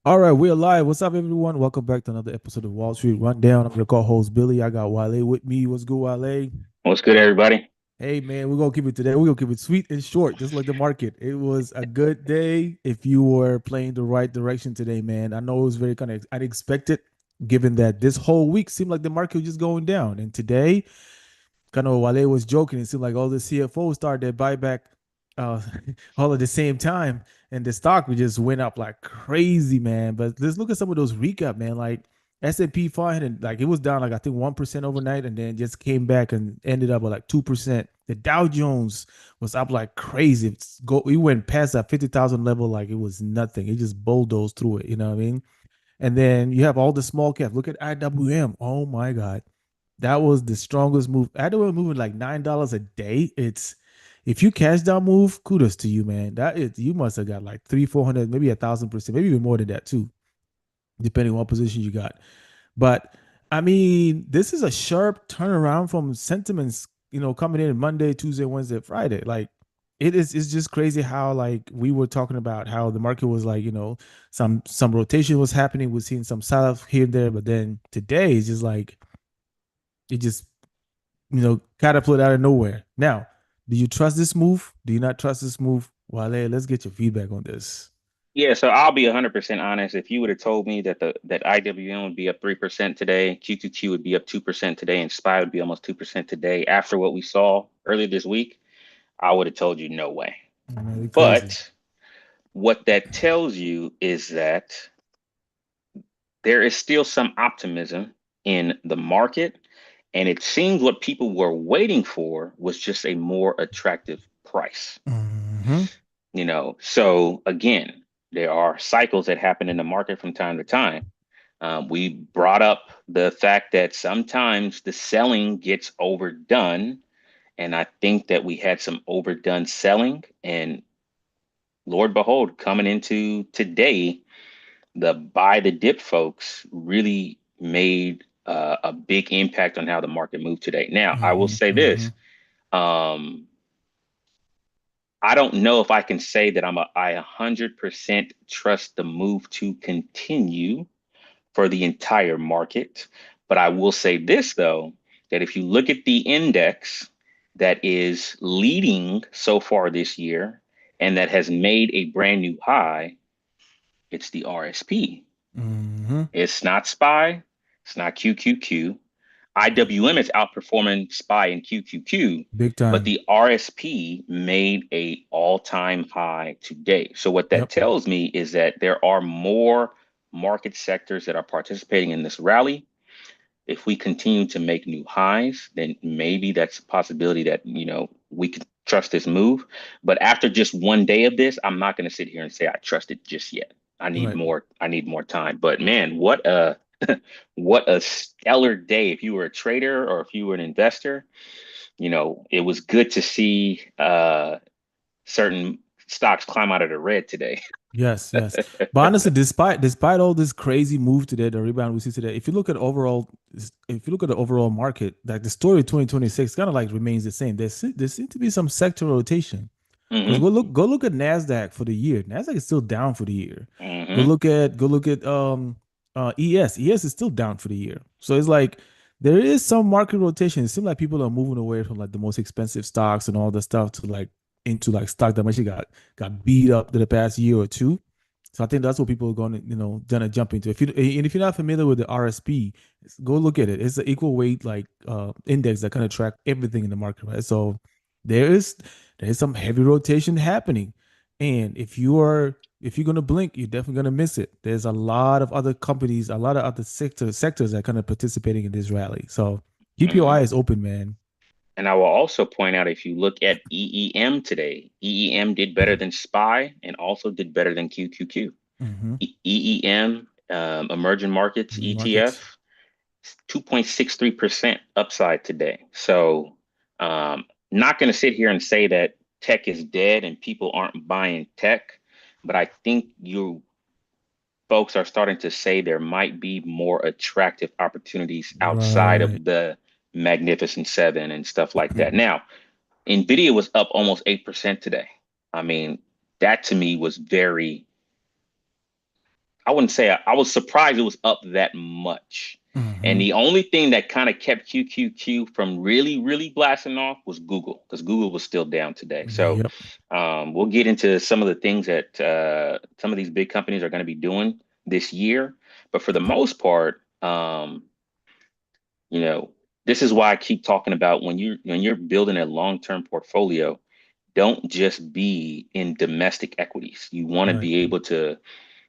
All right, we're live. What's up, everyone? Welcome back to another episode of Wall Street Rundown. I'm your co-host Billy. I got Wale with me. What's good, Wale? What's good, everybody? Hey, man, we're gonna keep it today. We're gonna keep it sweet and short, just like the market. It was a good day if you were playing the right direction today, man. I know it was very kind of unexpected, given that this whole week seemed like the market was just going down, and today kind of Wale was joking. It seemed like all the CFOs started their buyback uh, all at the same time, and the stock just went up like crazy, man. But let's look at some of those recap, man. Like S&P 500, like it was down like I think 1% overnight, and then just came back and ended up with like 2%. The Dow Jones was up like crazy. We went past that 50,000 level like it was nothing. It just bulldozed through it. You know what I mean? And then you have all the small caps. Look at IWM. Oh my God, that was the strongest move. IWM moving like $9 a day. It's if you catch that move, kudos to you, man. That is you must have got like three, 400, maybe 1,000%, maybe even more than that too, depending on what position you got. But I mean, this is a sharp turnaround from sentiments, coming in Monday, Tuesday, Wednesday, Friday. Like it's just crazy how like we were talking about how the market was like, some rotation was happening. We're seeing some sell here and there, but then today it's just like it just catapult out of nowhere. Now, do you trust this move? Do you not trust this move? Wale, let's get your feedback on this. Yeah, so I'll be 100% honest. If you would have told me that IWM would be up 3% today, QQQ would be up 2% today, and SPY would be almost 2% today after what we saw earlier this week, I would have told you no way. Really crazy. But what that tells you is that there is still some optimism in the market, and it seems what people were waiting for was just a more attractive price. Mm-hmm. So again, there are cycles that happen in the market from time to time. We brought up the fact that sometimes the selling gets overdone, and I think that we had some overdone selling. And Lord behold, coming into today, the buy the dip folks really made a big impact on how the market moved today. Now, I will Mm-hmm. say Mm-hmm. this. Um, I don't know if I can say that I 100% trust the move to continue for the entire market. But I will say this, though, that if you look at the index that is leading so far this year and that has made a brand new high, it's the RSP. Mm-hmm. It's not SPY, it's not QQQ. IWM is outperforming SPY and QQQ, Big but time. the RSP made a all-time high today. So what that Yep. tells me is that there are more market sectors that are participating in this rally. If we continue to make new highs, then maybe that's a possibility that, we can trust this move. But after just one day of this, I'm not going to sit here and say I trust it just yet. Right. I need more time. But man, what a what a stellar day. If you were a trader or if you were an investor, it was good to see certain stocks climb out of the red today. Yes, yes. But honestly, despite all this crazy move today, the rebound we see today, if you look at the overall market, like the story of 2026 kind of like remains the same. There seems to be some sector rotation. Because Hmm. go look at Nasdaq for the year. Nasdaq is still down for the year. Hmm. Go look at ES. ES is still down for the year. So it's like there is some market rotation. It seems like people are moving away from like the most expensive stocks and all the stuff to like into like stock that actually got beat up in the past year or two. So I think that's what people are going to gonna jump into. If you're not familiar with the RSP, go look at it. It's an equal weight like index that kind of track everything in the market, right? So there is there's some heavy rotation happening. And if you're gonna blink, you're definitely gonna miss it. There's a lot of other companies, a lot of other sectors that are kind of participating in this rally. So keep your Hmm. eyes open, man. And I will also point out if you look at EEM today, EEM did better than SPY and also did better than QQQ. Mm-hmm. EEM, Emerging Markets New markets. ETF, 2.63% upside today. So, not going to sit here and say that tech is dead and people aren't buying tech, but I think you folks are starting to say there might be more attractive opportunities outside Right. of the Magnificent Seven and stuff like that. Now, Nvidia was up almost 8% today. I mean, that to me was very I wouldn't say I was surprised it was up that much. And Hmm. the only thing that kind of kept QQQ from really, really blasting off was Google, because Google was still down today. So Yep. we'll get into some of the things that some of these big companies are going to be doing this year. But for the most part, you know, this is why I keep talking about when you're building a long-term portfolio, don't just be in domestic equities. You want to Right. be able to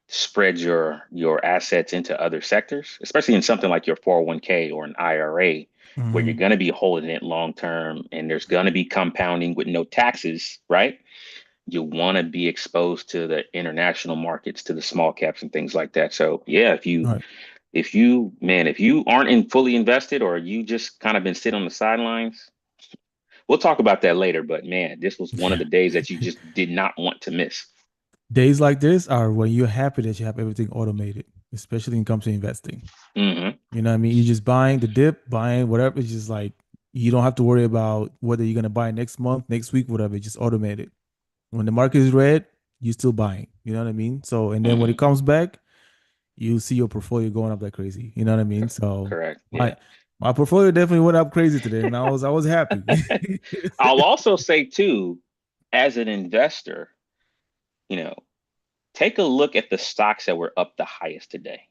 spread your assets into other sectors, especially in something like your 401k or an IRA, where you're Hmm. going to be holding it long term and there's going to be compounding with no taxes, right? You want to be exposed to the international markets, to the small caps and things like that. So yeah, Right. if you aren't in fully invested or you just kind of been sitting on the sidelines, we'll talk about that later. But man, this was one of the days that you just did not want to miss. Days like this are when you're happy that you have everything automated, especially when it comes to investing. Hmm. You know what I mean? You're just buying the dip, buying whatever. It's just like you don't have to worry about whether you're gonna buy next month, next week, whatever. It's just automated. When the market is red, you're still buying. You know what I mean? So, and then when it Hmm. comes back, you see your portfolio going up like crazy. You know what I mean? So Correct. Yeah. my portfolio definitely went up crazy today, and I was happy. I'll also say too, as an investor, you know, take a look at the stocks that were up the highest today,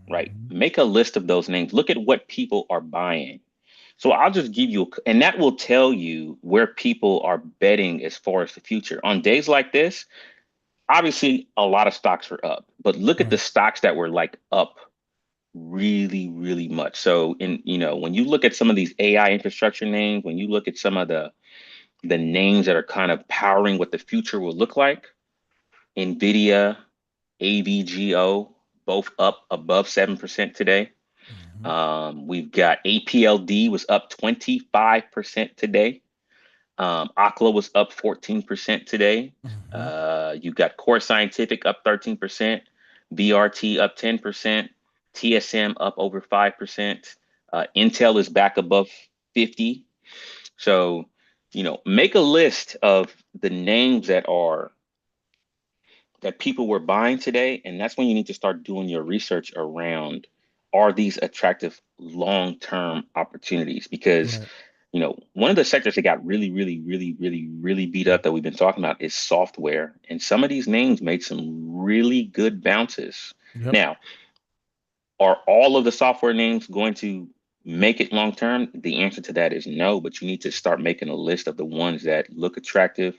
right? Mhm. Make a list of those names. Look at what people are buying. So I'll just give you, and that will tell you where people are betting as far as the future. On days like this, obviously a lot of stocks are up, but look at the Right. stocks that were like up really, really much. So when you look at some of these AI infrastructure names, when you look at some of the names that are kind of powering what the future will look like, NVIDIA, AVGO, both up above 7% today. Mhm. We've got APLD was up 25% today. Okla was up 14% today. Mhm. You got Core Scientific up 13%, BRT up 10%, TSM up over 5%. Intel is back above 50. So, make a list of the names that people were buying today, and that's when you need to start doing your research around, are these attractive long-term opportunities? Because Right. one of the sectors that got really, really, really, really, really beat up that we've been talking about is software. And some of these names made some really good bounces. Yep. Now, are all of the software names going to make it long term? The answer to that is no, but you need to start making a list of the ones that look attractive,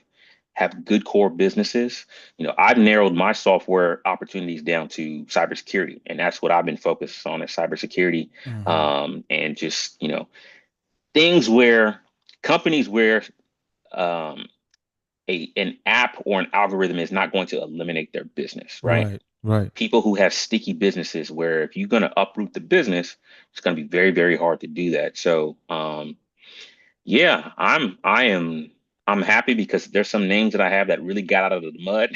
have good core businesses. I've narrowed my software opportunities down to cybersecurity, and that's what I've been focused on, is cybersecurity. Hmm. And just, things where companies where um, an app or an algorithm is not going to eliminate their business, right? Right. Right. People who have sticky businesses where if you're going to uproot the business, it's going to be very, very hard to do that. So, yeah, I'm happy because there's some names that I have that really got out of the mud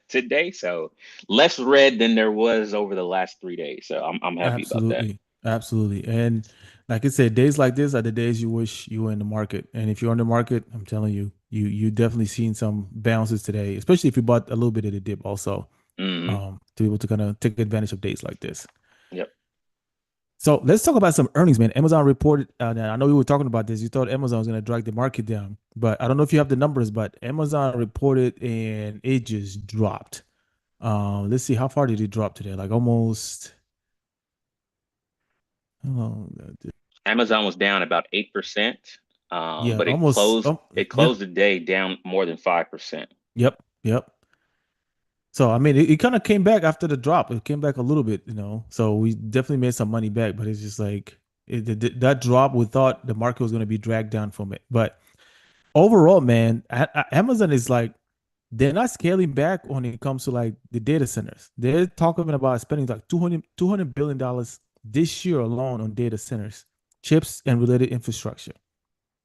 today. So less red than there was over the last 3 days. So I'm happy about that. Absolutely. Absolutely. And like I said, days like this are the days you wish you were in the market. And if you're on the market, I'm telling you, you definitely seen some bounces today, especially if you bought a little bit of the dip also, Hmm. to be able to kind of take advantage of days like this. Yep. So let's talk about some earnings, man. Amazon reported, I know we were talking about this. You thought Amazon was going to drag the market down, but I don't know if you have the numbers, but Amazon reported and it just dropped. Let's see, how far did it drop today? Like almost, oh, Amazon was down about 8%, yeah, but it almost. closed it Yeah, closed the day down more than 5%. yep, yep. So I mean, it kind of came back after the drop. It came back a little bit, you know. So we definitely made some money back, but it's just like that drop. We thought the market was going to be dragged down from it, but overall, man, Amazon is like they're not scaling back when it comes to like the data centers. They're talking about spending like $200 billion this year alone on data centers, chips, and related infrastructure.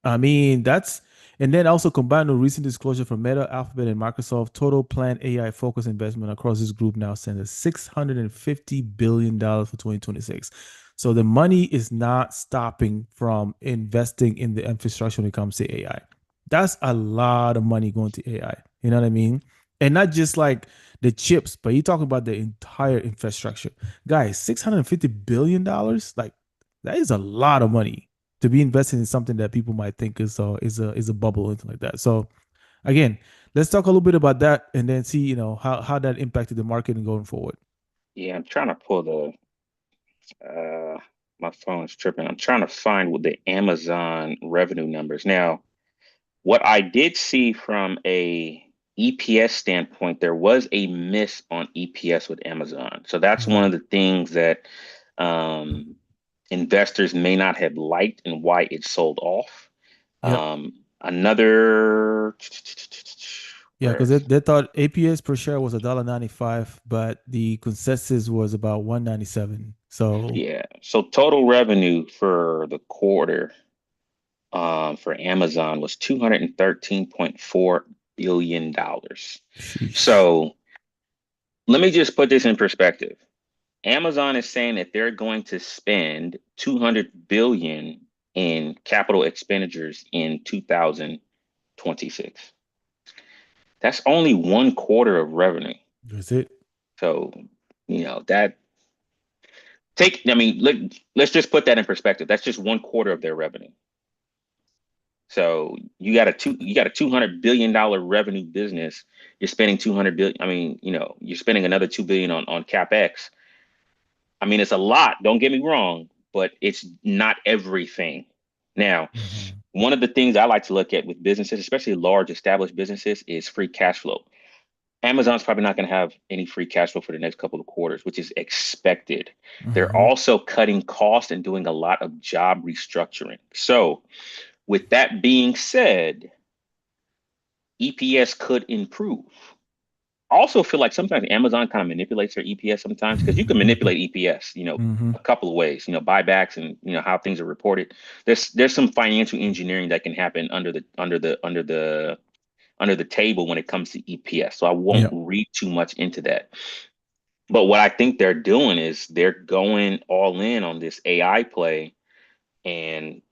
I mean, that's, and then also combined with recent disclosure from Meta, Alphabet, and Microsoft, total planned AI focused investment across this group now stands at $650 billion for 2026. So the money is not stopping from investing in the infrastructure when it comes to AI. That's a lot of money going to AI. You know what I mean? And not just like the chips, but you're talking about the entire infrastructure. Guys, $650 billion, like that is a lot of money to be invested in something that people might think is a bubble or anything like that. So again, let's talk a little bit about that and then see, how that impacted the market and going forward. Yeah, I'm trying to pull my phone's tripping. I'm trying to find what the Amazon revenue numbers. Now, what I did see from a EPS standpoint, there was a miss on EPS with Amazon. So that's one Right. of the things that um, investors may not have liked and why it sold off. Yep. Another, Yeah, where because is they thought APS per share was $1.95, but the consensus was about 197. So yeah. So total revenue for the quarter for Amazon was $213.4 billion. sheesh. So let me just put this in perspective. Amazon is saying that they're going to spend 200 billion in capital expenditures in 2026. That's only one quarter of revenue. That's it. So, that I mean, let's just put that in perspective. That's just one quarter of their revenue. So you got a $200 billion revenue business. You're spending 200 billion. I mean, you're spending another 2 billion on CapEx. I mean, it's a lot, don't get me wrong, but it's not everything. Now, Mhm. one of the things I like to look at with businesses, especially large established businesses, is free cash flow. Amazon's probably not going to have any free cash flow for the next couple of quarters, which is expected. They're Mhm. also cutting costs and doing a lot of job restructuring. So, with that being said, EPS could improve. I also feel like sometimes Amazon kind of manipulates their EPS sometimes because you can manipulate EPS, Mhm. a couple of ways, buybacks and how things are reported. There's some financial engineering that can happen under the table when it comes to EPS. So I won't Yeah. read too much into that. But what I think they're doing is they're going all in on this AI play, and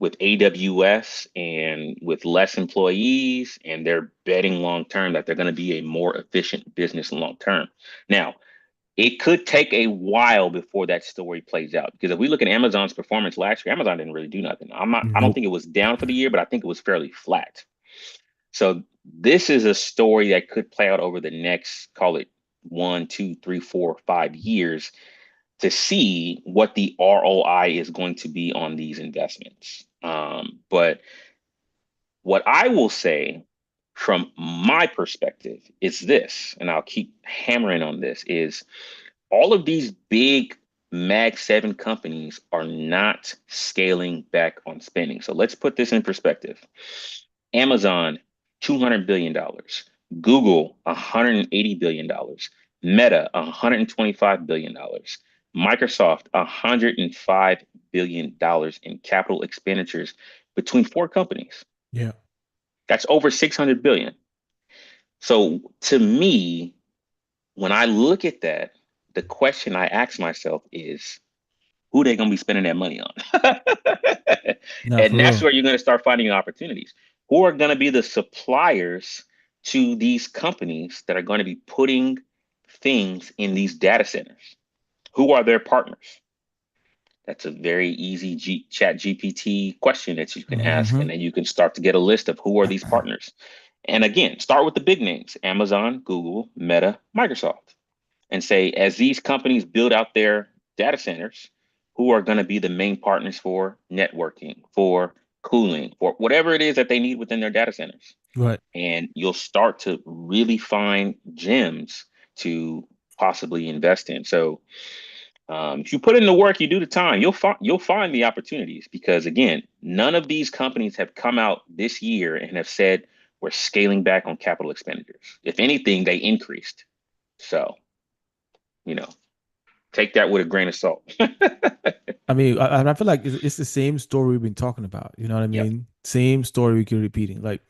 with AWS and with less employees, and they're betting long term that they're going to be a more efficient business long term. Now, it could take a while before that story plays out because if we look at Amazon's performance last year, Amazon didn't really do nothing. I don't think Nope. it was down for the year, but I think it was fairly flat. So this is a story that could play out over the next, call it 1, 2, 3, 4, 5 years to see what the ROI is going to be on these investments. But what I will say from my perspective is this, and I'll keep hammering on this, is all of these big Mag 7 companies are not scaling back on spending. So let's put this in perspective. Amazon, $200 billion. Google, $180 billion. Meta, $125 billion. Microsoft, $105 billion in capital expenditures between four companies. Yeah. That's over 600 billion. So to me, when I look at that, the question I ask myself is, who they going to be spending that money on? Not And for that's real. where you're going to start finding opportunities. Who are going to be the suppliers to these companies that are going to be putting things in these data centers? Who are their partners? That's a very easy chat GPT question that you can ask, Mhm. and then you can start to get a list of who are these partners. And again, start with the big names: Amazon, Google, Meta, Microsoft, and say, as these companies build out their data centers, who are going to be the main partners for networking, for cooling, for whatever it is that they need within their data centers. Right. And you'll start to really find gems to possibly invest in. So if you put in the work, you do the time, you'll find the opportunities because again, none of these companies have come out this year and have said we're scaling back on capital expenditures. If anything, they increased. So, you know, take that with a grain of salt. I mean, I feel like it's the same story we've been talking about. You know what I Yep. mean? Same story we keep repeating. Like,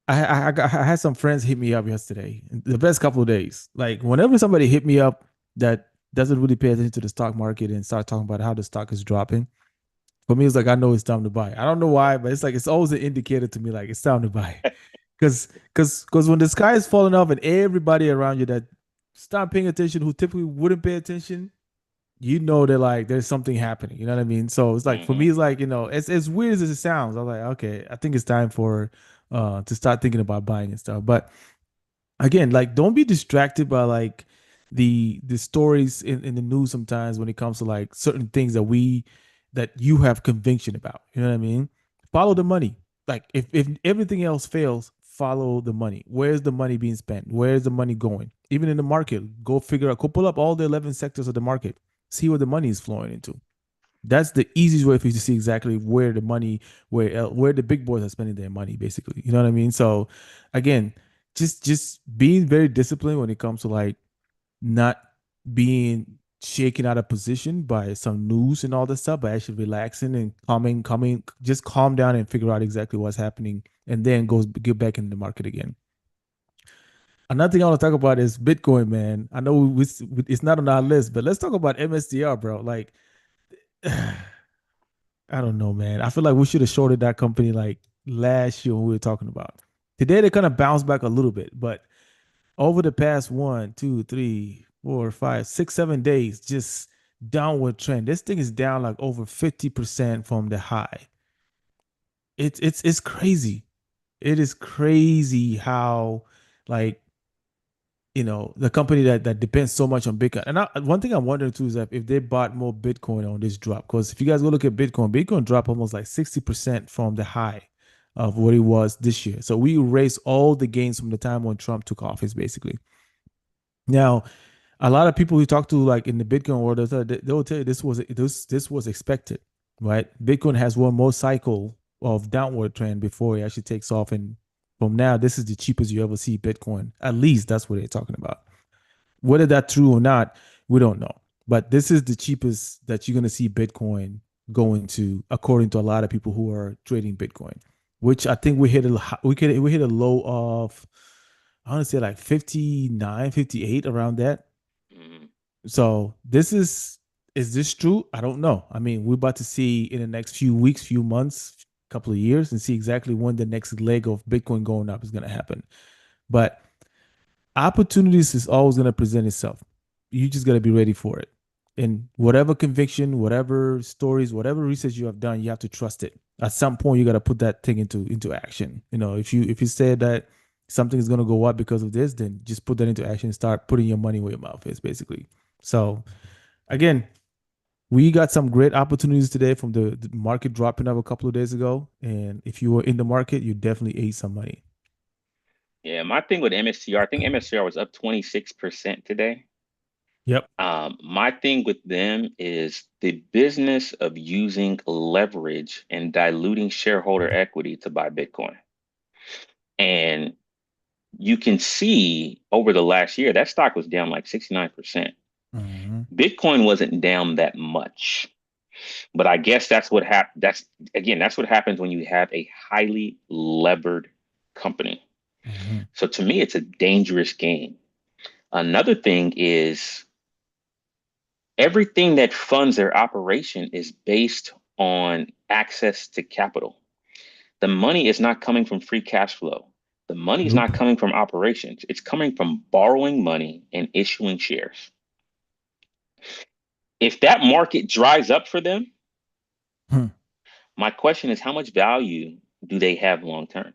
I had some friends hit me up yesterday, the best couple of days. Like, whenever somebody hit me up that doesn't really pay attention to the stock market and start talking about how the stock is dropping, for me, it's like I know it's time to buy. I don't know why, but it's like it's always an indicator to me, like it's time to buy. Because when the sky is falling off and everybody around you that stop paying attention, who typically wouldn't pay attention, you know that like there's something happening. You know what I mean? So it's like for Hmm. me, it's like, it's as weird as it sounds. I'm like, okay, I think it's time for to start thinking about buying and stuff. But again, like don't be distracted by like the stories in the news sometimes when it comes to like certain things that you have conviction about. You know what I mean? Follow the money. Like if everything else fails, follow the money. Where's the money being spent? Where's the money going? Even in the market, go figure out, go pull up all the 11 sectors of the market, see where the money is flowing into. That's the easiest way for you to see exactly where the money, where the big boys are spending their money, basically. You know what I mean? So, again, just being very disciplined when it comes to like not being shaken out of position by some news and all this stuff, but actually relaxing and just calm down and figure out exactly what's happening, and then get back in the market again. Another thing I want to talk about is Bitcoin, man. I know it's not on our list, but let's talk about MSTR, bro. Like, I don't know, man. I feel like we should have shorted that company like last year when we were talking about. Today they kind of bounced back a little bit, but over the past 1, 2, 3, 4, 5, 6, 7 days, just downward trend. This thing is down like over 50% from the high. It's crazy. It is crazy how like the company that depends so much on Bitcoin. And one thing I'm wondering too is that if they bought more Bitcoin on this drop, because if you guys go look at Bitcoin dropped almost like 60% from the high of what it was this year. So we erased all the gains from the time when Trump took office, basically. Now, a lot of people we talk to, like in the Bitcoin world, they'll tell you this was expected, right? Bitcoin has one more cycle of downward trend before it actually takes off, and from now, this is the cheapest you ever see Bitcoin. At least that's what they're talking about. Whether that's true or not, we don't know. But this is the cheapest that you're going to see Bitcoin going to, according to a lot of people who are trading Bitcoin. Which I think we hit a low of, I want to say like 59, 58 around that. Hmm. So is this true? I don't know. I mean, we're about to see in the next few weeks, few months, couple of years, and see exactly when the next leg of Bitcoin going up is going to happen. But opportunities is always going to present itself. You just got to be ready for it. And whatever conviction, whatever stories, whatever research you have done, you have to trust it. At some point, you got to put that thing into action. If you say that something is going to go up because of this, then just put that into action and start putting your money where your mouth is, basically. So again, we got some great opportunities today from the market dropping up a couple of days ago. And if you were in the market, you definitely ate some money. Yeah, my thing with MSCR, I think MSCR was up 26% today. Yep. My thing with them is the business of using leverage and diluting shareholder equity to buy Bitcoin. And you can see over the last year, that stock was down like 69%. Mhm. Bitcoin wasn't down that much. But I guess that's what happens when you have a highly levered company. Mhm. So to me, it's a dangerous game. Another thing is everything that funds their operation is based on access to capital. The money is not coming from free cash flow. The money is not Nope. coming from operations. It's coming from borrowing money and issuing shares. If that market dries up for them, Hmm. my question is how much value do they have long term?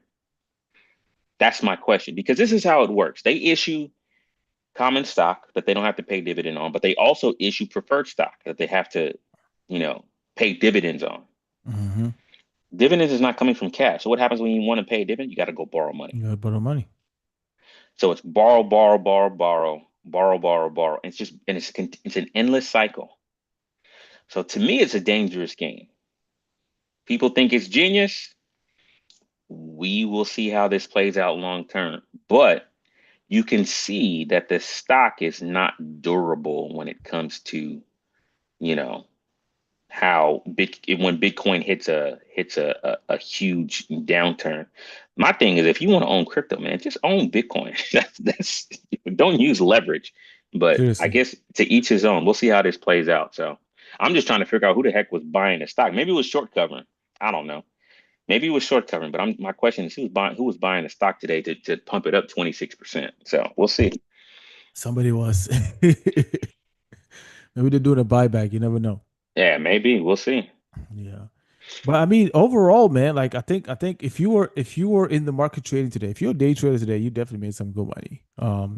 That's my question because this is how it works. They issue common stock that they don't have to pay dividend on, but they also issue preferred stock that they have to, you know, pay dividends on. Mhm. Dividends is not coming from cash. So what happens when you want to pay a dividend? You got to go borrow money. You gotta borrow money. So it's borrow, borrow, borrow, borrow, borrow, borrow, borrow. It's an endless cycle. So to me, it's a dangerous game. People think it's genius. We will see how this plays out long term. But you can see that the stock is not durable when it comes to, you know, how big when Bitcoin hits a huge downturn. My thing is if you want to own crypto, man, just own Bitcoin. That's don't use leverage. But I Seriously. guess to each his own. We'll see how this plays out. So I'm just trying to figure out who the heck was buying the stock. Maybe it was short covering. I don't know. Maybe it was short covering, but my question is who was buying the stock today to pump it up 26%. So we'll see. Somebody was. Maybe they're doing a buyback. You never know. Yeah, maybe. We'll see. Yeah. But I mean, overall, man, like I think if you were in the market trading today, if you're a day trader today, you definitely made some good money.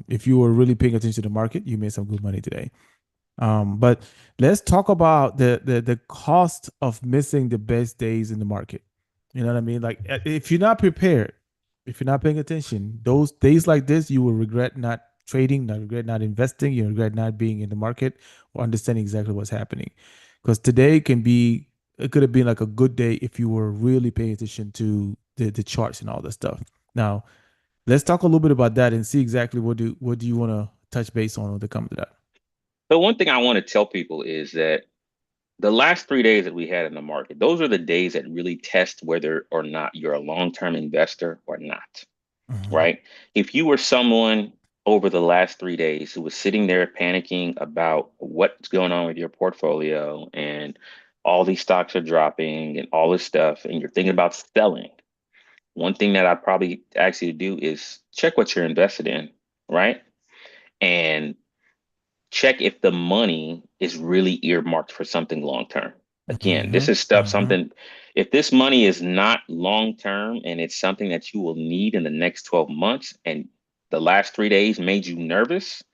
If you were really paying attention to the market, you made some good money today. But let's talk about the cost of missing the best days in the market. You know what I mean? Like if you're not prepared, if you're not paying attention, those days like this, you will regret not trading, not regret not investing, you regret not being in the market or understanding exactly what's happening. Because today it could have been like a good day if you were really paying attention to the charts and all that stuff. Now, let's talk a little bit about that and see exactly what do you want to touch base on when it comes to that. So one thing I want to tell people is that the last 3 days that we had in the market, those are the days that really test whether or not you're a long-term investor or not, Mhm. right? If you were someone over the last 3 days who was sitting there panicking about what's going on with your portfolio and all these stocks are dropping and all this stuff, and you're thinking about selling, one thing that I'd probably ask you to do is check what you're invested in, right? And check if the money is really earmarked for something long term. Again, this Mhm. is stuff, Mhm. something, if this money is not long term and it's something that you will need in the next 12 months and the last 3 days made you nervous,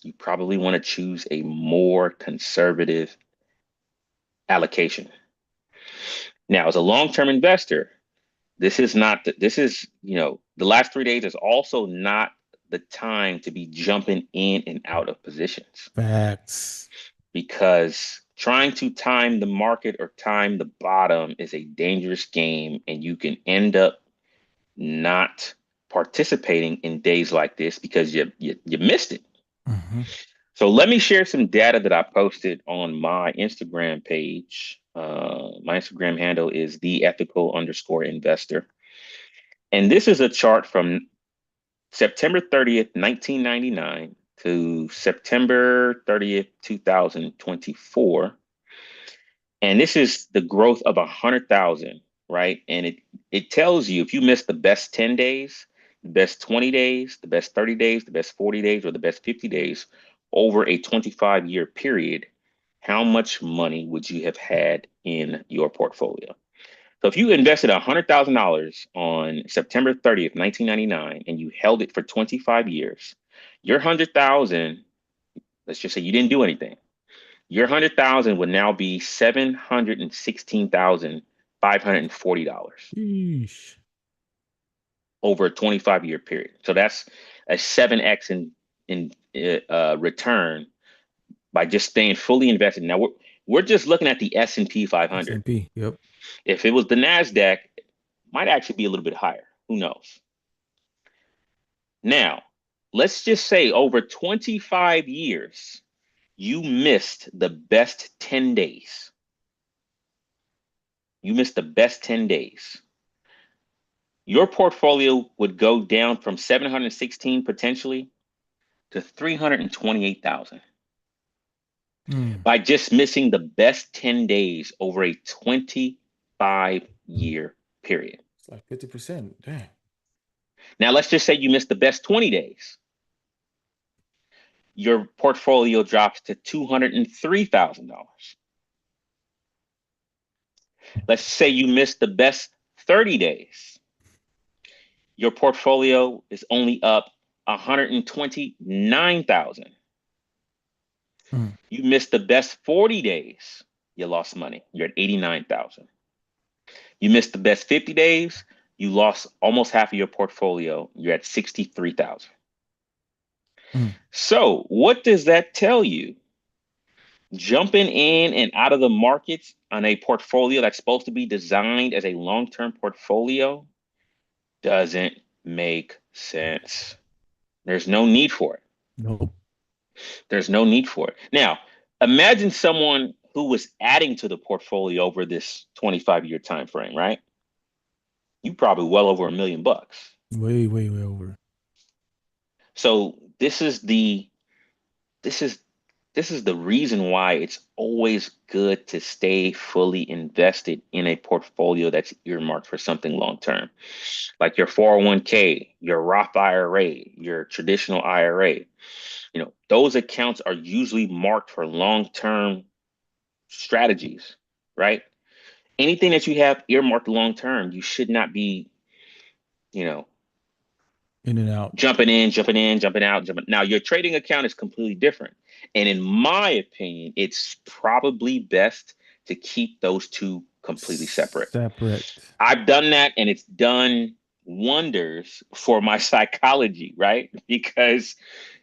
you probably want to choose a more conservative allocation. Now, as a long term investor, this is not, this is, the last 3 days is also not the time to be jumping in and out of positions Facts. because trying to time the market or time the bottom is a dangerous game and you can end up not participating in days like this because you missed it. Mhm. So let me share some data that I posted on my Instagram page. My Instagram handle is the ethical underscore investor. And this is a chart from September 30th, 1999 to September 30th, 2024. And this is the growth of 100,000, right? And it tells you if you miss the best 10 days, the best 20 days, the best 30 days, the best 40 days, or the best 50 days over a 25-year period, how much money would you have had in your portfolio? So if you invested $100,000 on September 30th, 1999, and you held it for 25 years, your 100,000, let's just say you didn't do anything, your 100,000 would now be $716,540 Sheesh. over a 25-year period. So that's a 7x in return by just staying fully invested. Now we're just looking at the S&P 500. S&P. Yep. If it was the Nasdaq, it might actually be a little bit higher. Who knows? Now, let's just say over 25 years, you missed the best 10 days. You missed the best 10 days. Your portfolio would go down from 716 potentially to 328,000 Mm. by just missing the best 10 days over a 25-year period. It's like 50%. Damn. Now, let's just say you missed the best 20 days. Your portfolio drops to $203,000. Let's say you missed the best 30 days. Your portfolio is only up 129,000. Mm. You missed the best 40 days, you lost money. You're at 89,000. You missed the best 50 days, you lost almost half of your portfolio. You're at 63,000. Mm. So, what does that tell you? Jumping in and out of the markets on a portfolio that's supposed to be designed as a long-term portfolio doesn't make sense. There's no need for it. Nope. There's no need for it. Now, imagine someone who was adding to the portfolio over this 25-year time frame, right? You probably well over $1 million. Way, way, way over. So this is this is the reason why it's always good to stay fully invested in a portfolio that's earmarked for something long term, like your 401k, your Roth IRA, your traditional IRA. Those accounts are usually marked for long term strategies, right? Anything that you have earmarked long term, you should not be, you know, In and out. jumping in, jumping in, jumping out, jumping. Now, your trading account is completely different. And in my opinion, it's probably best to keep those two completely separate. Separate. I've done that and it's done wonders for my psychology, right? Because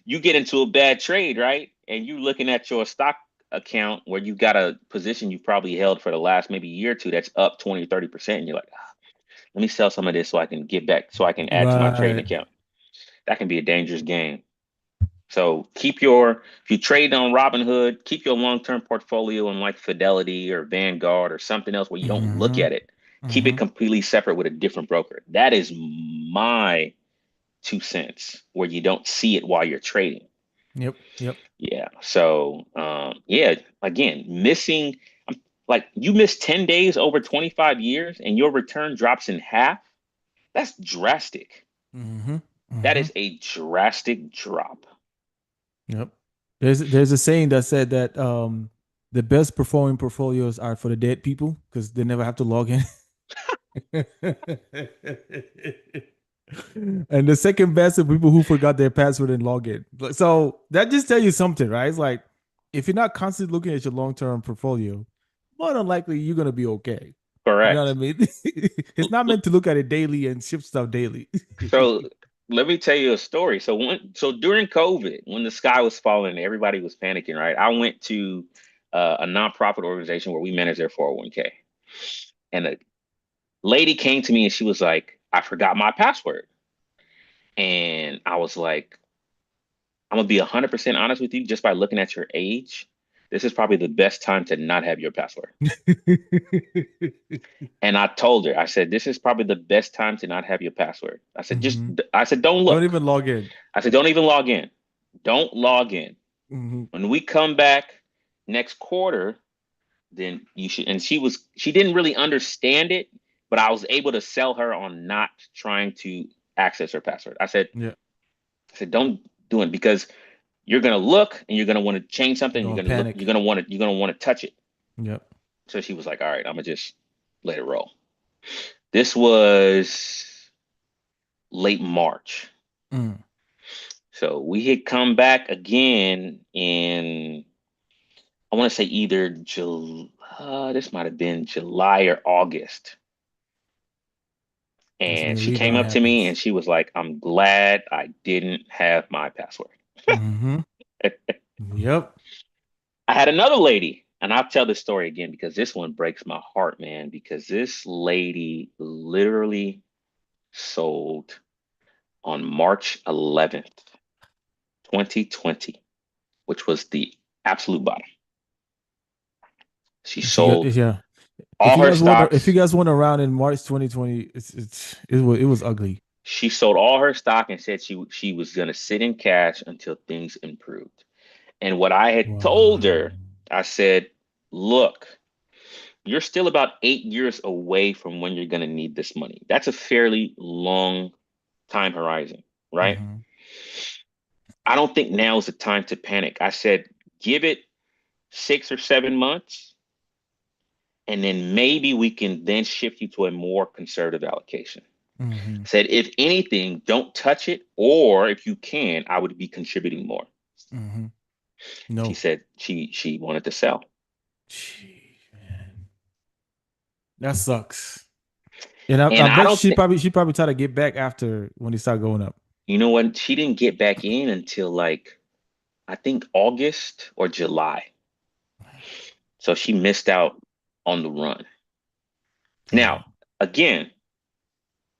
you get into a bad trade, right? And you looking at your stock account where you got a position you've probably held for the last maybe year or two that's up 20 or 30%. And you're like, let me sell some of this so I can get back, so I can add to my trading Right. account. That can be a dangerous game. So if you trade on Robinhood, keep your long-term portfolio in like Fidelity or Vanguard or something else where you don't look Mm-hmm. at it. Keep it Mm-hmm. completely separate with a different broker. That is my 2 cents, where you don't see it while you're trading. Yep. Yep. Yeah. So, yeah, again, like you miss 10 days over 25 years and your return drops in half. That's drastic. Mm-hmm. That Mm-hmm. is a drastic drop. Yep. There's a saying that said that the best performing portfolios are for the dead people because they never have to log in. And the second best are people who forgot their password and log in. So that just tell you something, right? It's like if you're not constantly looking at your long term portfolio, more than likely you're gonna be okay. You know what I Correct. mean? It's not meant to look at it daily and shift stuff daily. So let me tell you a story. So during COVID, when the sky was falling, everybody was panicking, right? I went to a nonprofit organization where we manage their 401k, and a lady came to me and she was like, "I forgot my password," and I was like, "I'm gonna be 100% honest with you. Just by looking at your age, this is probably the best time to not have your password." And I told her, I said, "This is probably the best time to not have your password." Mhm. I said, "Don't Don't look." even log in. I said, "Don't even log in. Don't log in. Mhm. When we come back next quarter, then you should." And she didn't really understand it, but I was able to sell her on not trying to access her password. Yeah, I said, "Don't do it because you're gonna look and you're gonna want to change something. you're You're gonna gonna look. panic. You're gonna want to touch it." Yep. So she was like, "All right, I'm gonna just let it roll." This was late March. Mm. So we had come back again in, I want to say either this might have been July or August. That's when And the she came rebound up to me and happens. she was like, "I'm glad I didn't have my password." Mm-hmm. Yep. I had another lady, and I'll tell this story again because this one breaks my heart, man, because this lady literally sold on March 11th, 2020, which was the absolute bottom. She If you got, sold yeah. all her If you stocks. guys went around in March 2020, it was ugly. She sold all her stock and said she was going to sit in cash until things improved. And what I had told Wow. her, I said, "Look, you're still about 8 years away from when you're going to need this money. That's a fairly long time horizon, right? Mm-hmm. I don't think now is the time to panic." I said, "Give it 6 or 7 months, and then maybe we can then shift you to a more conservative allocation." Mm-hmm. Said, "If anything, don't touch it, or if you can, I would be contributing more." Mm-hmm. She No. said she wanted to sell. Gee, man. That sucks. And I And I bet don't think, she probably tried to get back after when it started going up. you know what, she didn't get back in until like, I think August or July. So she missed out on the run. Now, Damn. again,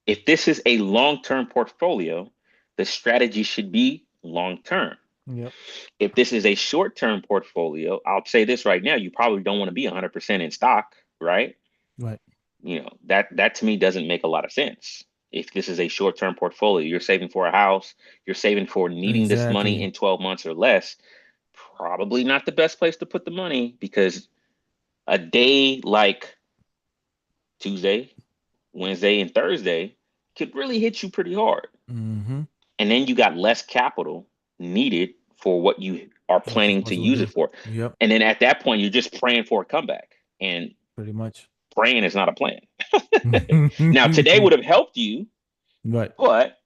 if this is a long-term portfolio, the strategy should be long-term. Yep. If this is a short-term portfolio, I'll say this right now, you probably don't want to be 100% in stock, right? Right. That to me doesn't make a lot of sense. If this is a short-term portfolio, you're saving for a house, you're saving for needing this money Exactly. in 12 months or less. probably not the best place to put the money because a day like Tuesday, Wednesday, and Thursday could really hit you pretty hard. Mm-hmm. And then you got less capital needed for what you are What you're planning to supposed to use it do. for. Yep, And then at that point, you're just praying for a comeback. And pretty much. praying is not a plan. Now, today would have helped you, But but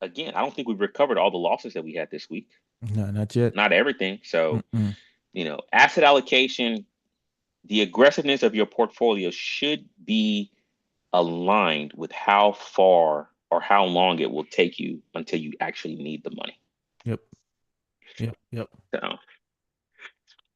again, I don't think we've recovered all the losses that we had this week. no, not yet. Not everything. So, Mm-mm. asset allocation, the aggressiveness of your portfolio should be aligned with how far or how long it will take you until you actually need the money. Yep, yep. So,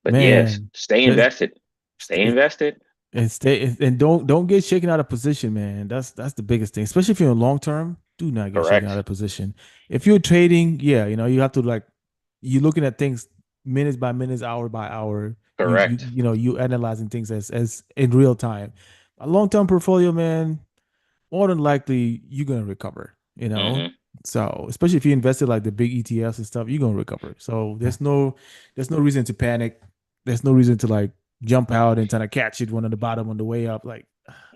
but yes, Man, stay that, invested. Stay invested. and stay and don't get shaken out of position, man. That's the biggest thing. Especially if you're in long term, do not get shaken out Correct. of position. If you're trading, yeah, you have to like you're looking at things minutes by minutes, hour by hour. Correct. You analyzing things as in real time. A long term portfolio, man, more than likely you're gonna recover. Hmm. So especially if you invested like the big ETFs and stuff, you're gonna recover. So there's no reason to panic. There's no reason to like jump out and try to catch it one on the bottom on the way up. Like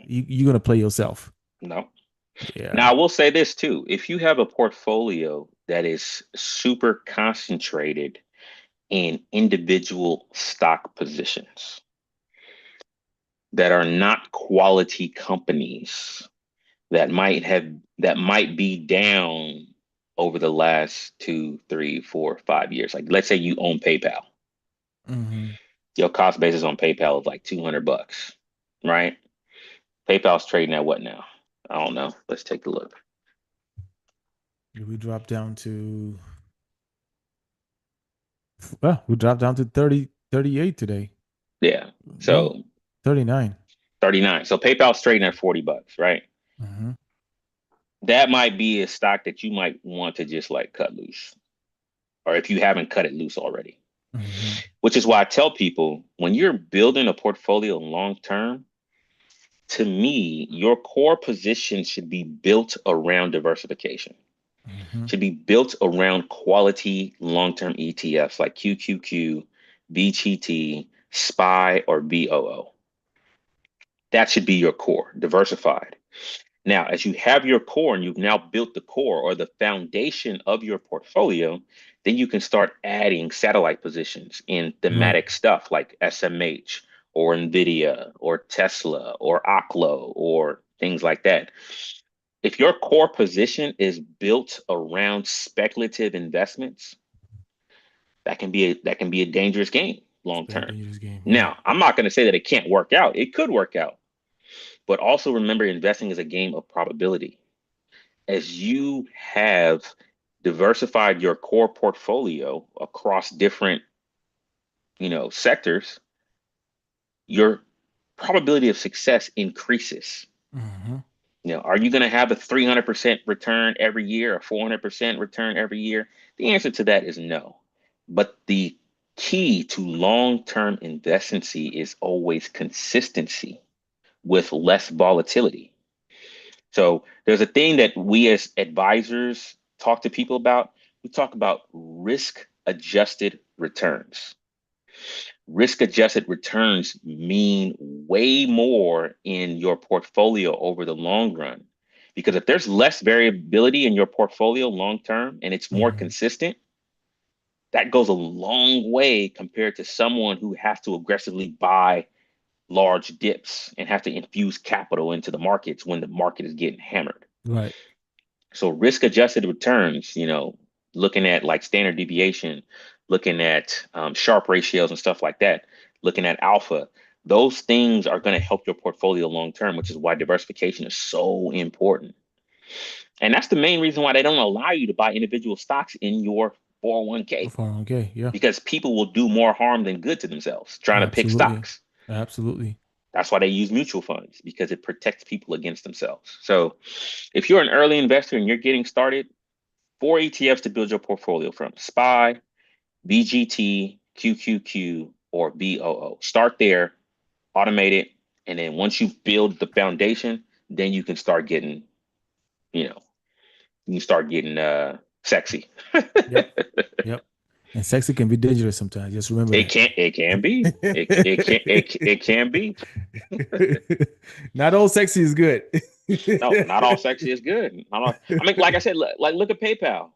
you're gonna play yourself. No. Now, Yeah. I will say this too. If you have a portfolio that is super concentrated in individual stock positions that are not quality companies that might be down over the last 2, 3, 4, 5 years. Like let's say you own PayPal. Hmm. Your cost basis on PayPal is like $200, right? PayPal's trading at what now? I don't know. Let's take a look. We dropped down to well, we dropped down to 30 38 today. Yeah. Well, So 39. 39. So PayPal's trading at $40, right? Hmm. That might be a stock that you might want to just like cut loose, or if you haven't cut it loose already. Hmm. Which is why I tell people when you're building a portfolio long term, to me, your core position should be built around diversification, Hmm. should be built around quality long term ETFs like QQQ, BGT, SPY, or BOO. That should be your core, diversified. Now, as you have your core and you've now built the core or the foundation of your portfolio, then you can start adding satellite positions in Right. thematic stuff like SMH or NVIDIA or Tesla or Oklo or things like that. If your core position is built around speculative investments, that can be a dangerous game It's long a very term. dangerous game. Yeah. Now, I'm not going to say that it can't work out. It could work out, but also remember investing is a game of probability. As you have diversified your core portfolio across different, sectors, your probability of success increases. Hmm. Are you going to have a 300% return every year, a 400% return every year? The answer to that is no. But the key to long-term investment is always consistency with less volatility. So there's a thing that we as advisors talk to people about. We talk about risk adjusted returns. Risk adjusted returns mean way more in your portfolio over the long run. Because if there's less variability in your portfolio long term and it's more Hmm. consistent, that goes a long way compared to someone who has to aggressively buy large dips and have to infuse capital into the markets when the market is getting hammered. Right. So risk adjusted returns, looking at like standard deviation, looking at Sharpe ratios and stuff like that, looking at alpha, those things are going to help your portfolio long term, which is why diversification is so important. And that's the main reason why they don't allow you to buy individual stocks in your 401k, 401k. Yeah. because people will do more harm than good to themselves trying to pick Absolutely. stocks. Absolutely. That's why they use mutual funds, because it protects people against themselves. So if you're an early investor and you're getting started, four ETFs to build your portfolio from: SPY, BGT, QQQ, or BOO. Start there, automate it, and then once you build the foundation, then you can start getting, you know, you can start getting sexy. Yep. Yep. And sexy can be dangerous sometimes. Just remember It that. can't. It can be. It can be. Not all sexy is good. No, not all sexy is good. I mean, like I said, like look at PayPal,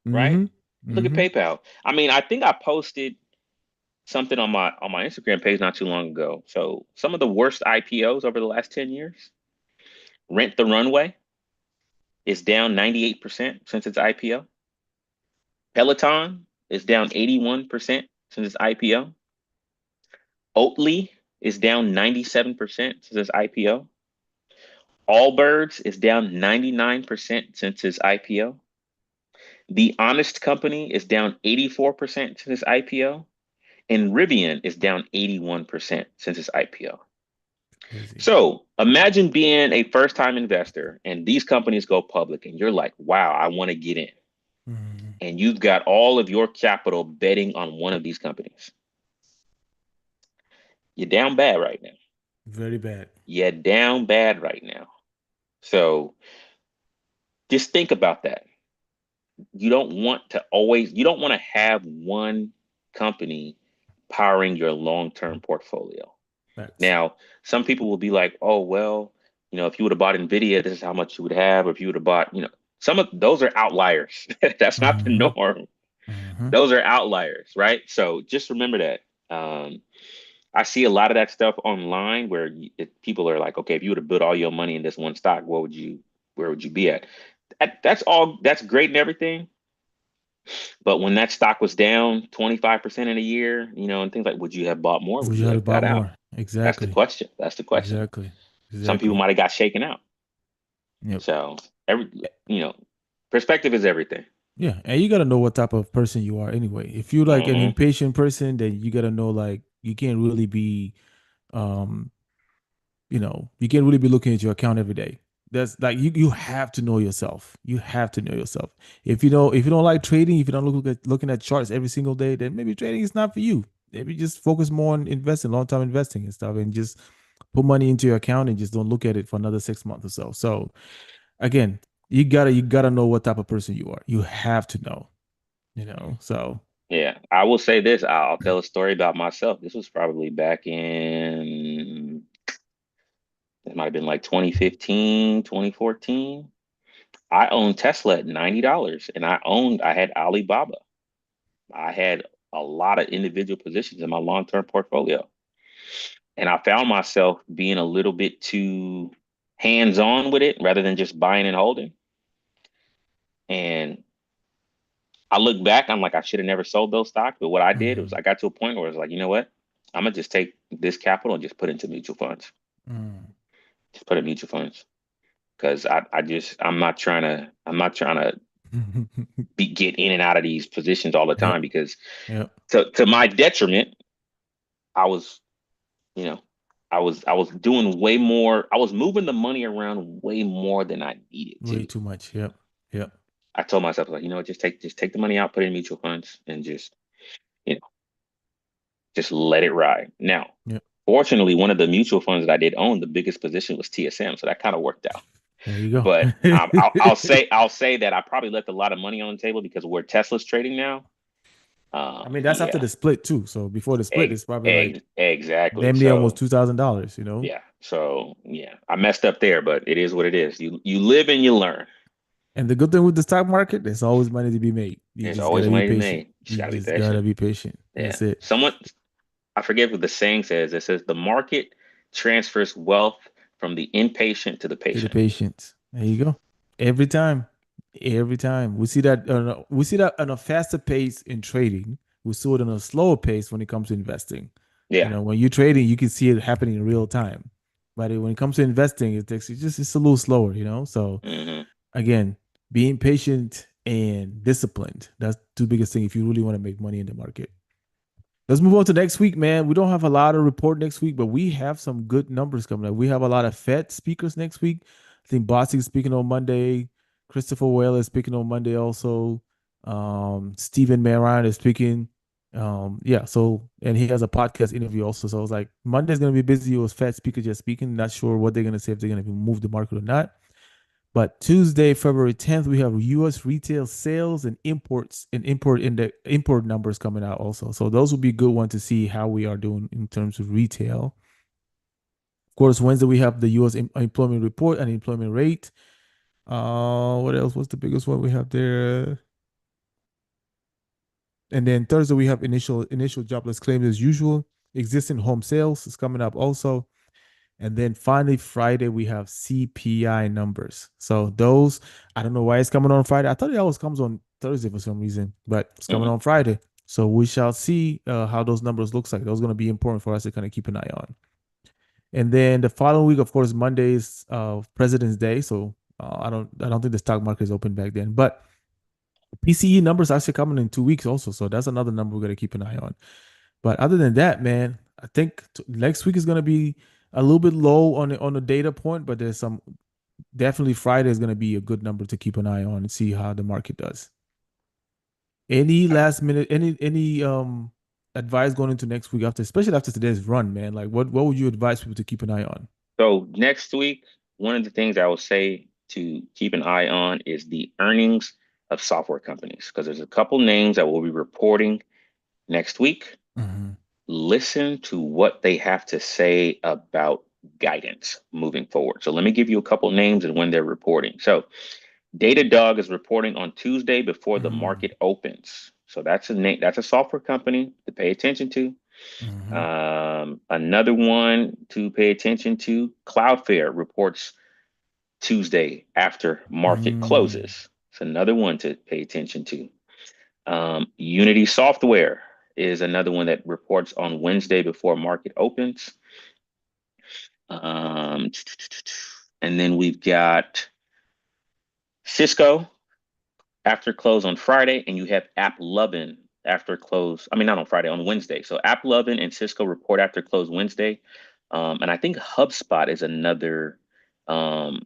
right? Hmm. Look at Hmm. PayPal. I mean, I think I posted something on my Instagram page not too long ago. So some of the worst IPOs over the last 10 years. Rent the Runway is down 98% since its IPO. Peloton is down 81% since its IPO. Oatly is down 97% since its IPO. Allbirds is down 99% since its IPO. The Honest Company is down 84% since its IPO. And Rivian is down 81% since its IPO. Crazy. So imagine being a first time investor and these companies go public and you're like, wow, I want to get in. Mhm. And you've got all of your capital betting on one of these companies. You're down bad right now. Very bad. You're down bad right now. So just think about that. You don't want to have one company powering your long term portfolio. Facts. Now, some people will be like, oh, well, if you would have bought Nvidia, this is how much you would have. Or if you would have bought, some of those are outliers. That's not the Hmm. norm. Hmm. Those are outliers, right? So just remember that. I see a lot of that stuff online where people are like, okay, if you would have put all your money in this one stock, where would you be at? That's great and everything. But when that stock was down 25% in a year, and things like, would you have bought more? Would Would you you have have bought got out? more? That's the Exactly. question. That's the question. Exactly. Some people Exactly. might have got shaken out. Yep. So you know, perspective is everything. Yeah, and you gotta know what type of person you are anyway. If you're like an Hmm. impatient person, then you gotta know like you can't really be um you can't really be looking at your account every day. That's like you have to know yourself. You have to know yourself. If you don't like trading, if you don't looking at charts every single day, then maybe trading is not for you. Maybe just focus more on investing, long term investing and stuff, and just put money into your account and just don't look at it for another 6 months or so. So again, you gotta know what type of person you are. You have to know, So Yeah, I will say this. I'll tell a story about myself. This was probably back in, it might have been like 2015, 2014. I owned Tesla at $90 and I had Alibaba. I had a lot of individual positions in my long-term portfolio. And I found myself being a little bit too hands-on with it rather than just buying and holding. And I look back, I'm like, I should have never sold those stocks. But what I did was mm, I got to a point where it's like, you know what? I'm gonna just take this capital and just put it into mutual funds. mm. Just put it in mutual funds. Because I'm not trying to get in and out of these positions all the Yep, time because yep. to my detriment, I was, you know, I was doing way more, I was moving the money around way more than I needed Way to. too much. Yep, yep, I told myself like, just take the money out, put it in mutual funds and you know, just let it ride. Now, yep. fortunately, one of the mutual funds that I did own, the biggest position was TSM, so that kind of worked out. There you go. But I'll say that I probably left a lot of money on the table because where Tesla's trading now, I mean, that's after yeah, the split too. So before the split, it's probably like exactly. damn near almost So $2,000. yeah, so yeah, I messed up there, but it is what it is. You live and you learn. And the good thing with the stock market, there's always money to be made. You There's just always gotta be money to be patient. made. You just You gotta be just gotta patient. be patient. Yeah. That's it. I forget what the saying says. It says the market transfers wealth from the impatient to the To the patient. patience. There you go. Every time. Every time. We see that on a faster pace in trading. We saw it on a slower pace when it comes to investing. Yeah. When you're trading, you can see it happening in real time. But when it comes to investing, it's a little slower. So Hmm. again, being patient and disciplined. That's the biggest thing if you really want to make money in the market. Let's move on to next week, man. We don't have a lot of report next week, but we have some good numbers coming up. We have a lot of Fed speakers next week. I think Bossy is speaking on Monday. Christopher Whale is speaking on Monday also. Stephen Maran is speaking. Yeah, so and he has a podcast interview also. So I was like, Monday's gonna be busy with Fed speakers just speaking. Not sure what they're gonna say if they're gonna move the market or not. But Tuesday, February 10th, we have U.S. retail sales and imports and import numbers coming out also. So those will be a good one to see how we are doing in terms of retail. Of course, Wednesday we have the U.S. Employment report and employment rate. What else? What's the biggest one we have there? And then Thursday we have initial jobless claims as usual. Existing home sales is coming up also. And then finally, Friday, we have CPI numbers. So those, I don't know why it's coming on Friday. I thought it always comes on Thursday for some reason, but it's coming Mhm. on Friday. So we shall see how those numbers looks like. Those are going to be important for us to kind of keep an eye on. And then the following week, of course, Monday is President's Day. So I don't think the stock market is open back then. But PCE numbers actually coming in 2 weeks also. So that's another number we're going to keep an eye on. But other than that, man, I think next week is going to be a little bit low on the data point, but there's some definitely Friday is going to be a good number to keep an eye on and see how the market does. Any last minute, any advice going into next week after, especially after today's run, man? Like what would you advise people to keep an eye on? So next week, one of the things I would say to keep an eye on is the earnings of software companies, because there's a couple names that will be reporting next week. Mm-hmm. Listen to what they have to say about guidance moving forward. So let me give you a couple names and when they're reporting. So Datadog is reporting on Tuesday before the market opens. So that's a name, that's a software company to pay attention to. Mm-hmm. Another one to pay attention to, Cloudflare reports Tuesday after market Mm-hmm. closes. It's another one to pay attention to. Unity Software is another one that reports on Wednesday before market opens. Um, and then we've got Cisco after close on Friday, and you have AppLovin after close. I mean, not on Friday, on Wednesday. So AppLovin and Cisco report after close Wednesday. And I think HubSpot um,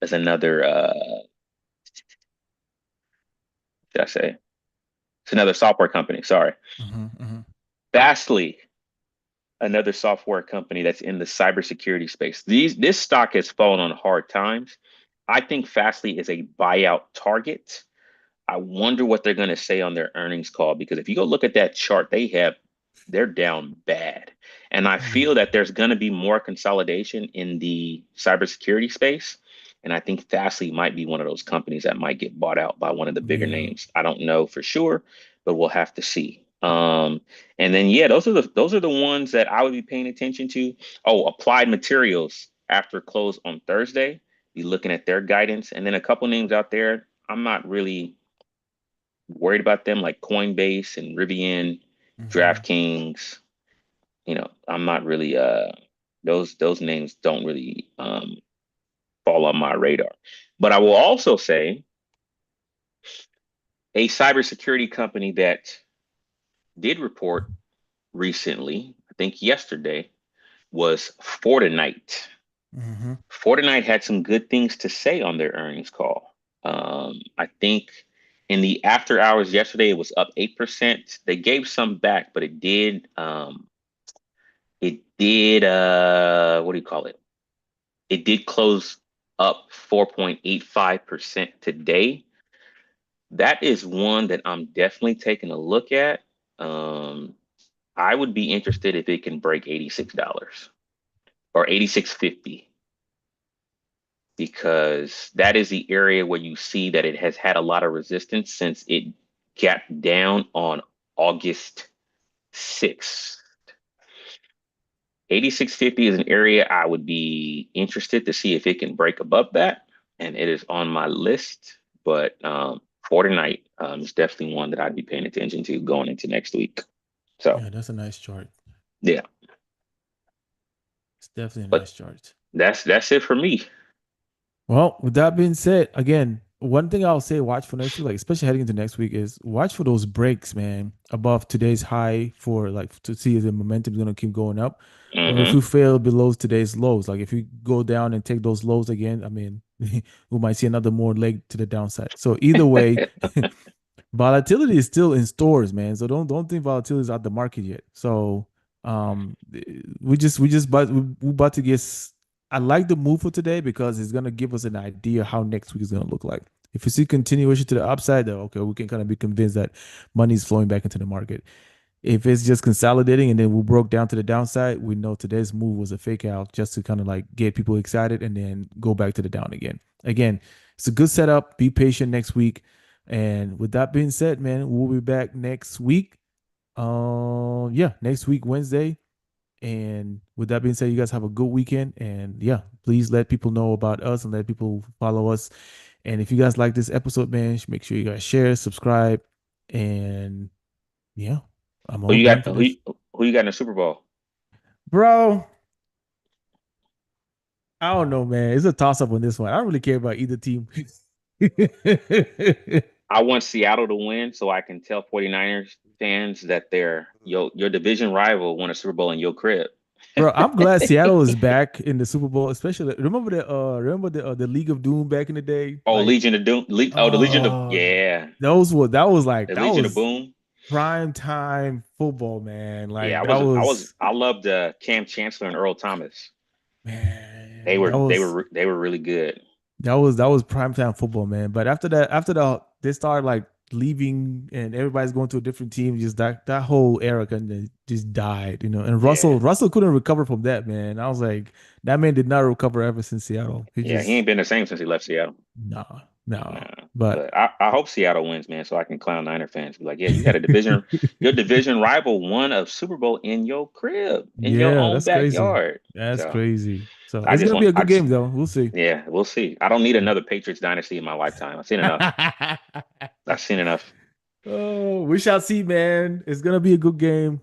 is another should I say? It's another software company. Sorry. Mm-hmm. Fastly, another software company that's in the cybersecurity space. This stock has fallen on hard times. I think Fastly is a buyout target. I wonder what they're going to say on their earnings call, because if you go look at that chart, they're down bad. And I Yeah. feel that there's going to be more consolidation in the cybersecurity space. And I think Fastly might be one of those companies that might get bought out by one of the bigger Yeah. names. I don't know for sure, but we'll have to see. And then yeah, those are the ones that I would be paying attention to. Oh, Applied Materials after close on Thursday. Be looking at their guidance, and then a couple names out there. I'm not really worried about them, like Coinbase and Rivian, Mm-hmm. DraftKings. I'm not really those names don't really fall on my radar. But I will also say a cybersecurity company that did report recently, I think yesterday, was Fortinet. Mm-hmm. Fortinet had some good things to say on their earnings call. I think in the after hours yesterday, it was up 8%. They gave some back, but it did what do you call it? It did close up 4.85% today. That is one that I'm definitely taking a look at. Um, I would be interested if it can break $86 or 86.50, because that is the area where you see that it has had a lot of resistance since it gapped down on August 6th. 8650 is an area I would be interested to see if it can break above that, and it is on my list. But Fortnite is definitely one that I'd be paying attention to going into next week. So Yeah, that's a nice chart. yeah, It's definitely a but nice chart. that's it for me. Well, with that being said, again, one thing I'll say watch for next week, like especially heading into next week, is watch for those breaks, man, above today's high for like to see if the momentum is gonna keep going up. Or if Hmm. we fail below today's lows, like if we go down and take those lows again, I mean, we might see another more leg to the downside. So either way, volatility is still in stores, man. So don't think volatility is out the market yet. So we just about we about to get I like the move for today because it's gonna give us an idea how next week is gonna look like. If you see continuation to the upside, then okay, we can kind of be convinced that money's flowing back into the market. If it's just consolidating and then we broke down to the downside, we know today's move was a fake out just to kind of like get people excited and then go back to the down again. Again, it's a good setup. Be patient next week. And with that being said, man, we'll be back next week. Yeah, next week, Wednesday. And with that being said, you guys have a good weekend. And yeah, please let people know about us and let people follow us. And if you guys like this episode, man, make sure you guys share, subscribe, and yeah, I'm Who all you done got? for this. Who you got in the Super Bowl? Bro, I don't know, man. It's a toss up on this one. I don't really care about either team. I want Seattle to win so I can tell 49ers fans that your division rival won a Super Bowl in your crib. Bro, I'm glad Seattle is back in the Super Bowl, especially remember the League of Doom back in the day? Oh, Like, Legion of Doom. The Legion of yeah, the that Legion of was Boom. prime time football, man. Yeah, Like that was I loved Cam Chancellor and Earl Thomas. man, They were really good. that was prime time football, man. But after they started like leaving and everybody's going to a different team, just that whole era kind of just died, you know. And Yeah, Russell couldn't recover from that, man. I was like, that man did not recover ever since Seattle. He yeah. He just ain't been the same since he left Seattle. nah, nah. Nah, But but I hope Seattle wins, man, so I can clown Niner fans. Be like, yeah, you got a division, your division rival won a Super Bowl in your crib, in your yeah, own that's crazy. backyard. That's So crazy. So I it's just gonna be want, a good game though. We'll see. yeah, we'll see. I don't need another Patriots dynasty in my lifetime. I've seen enough. I've seen enough. Oh, we shall see, man. It's gonna be a good game.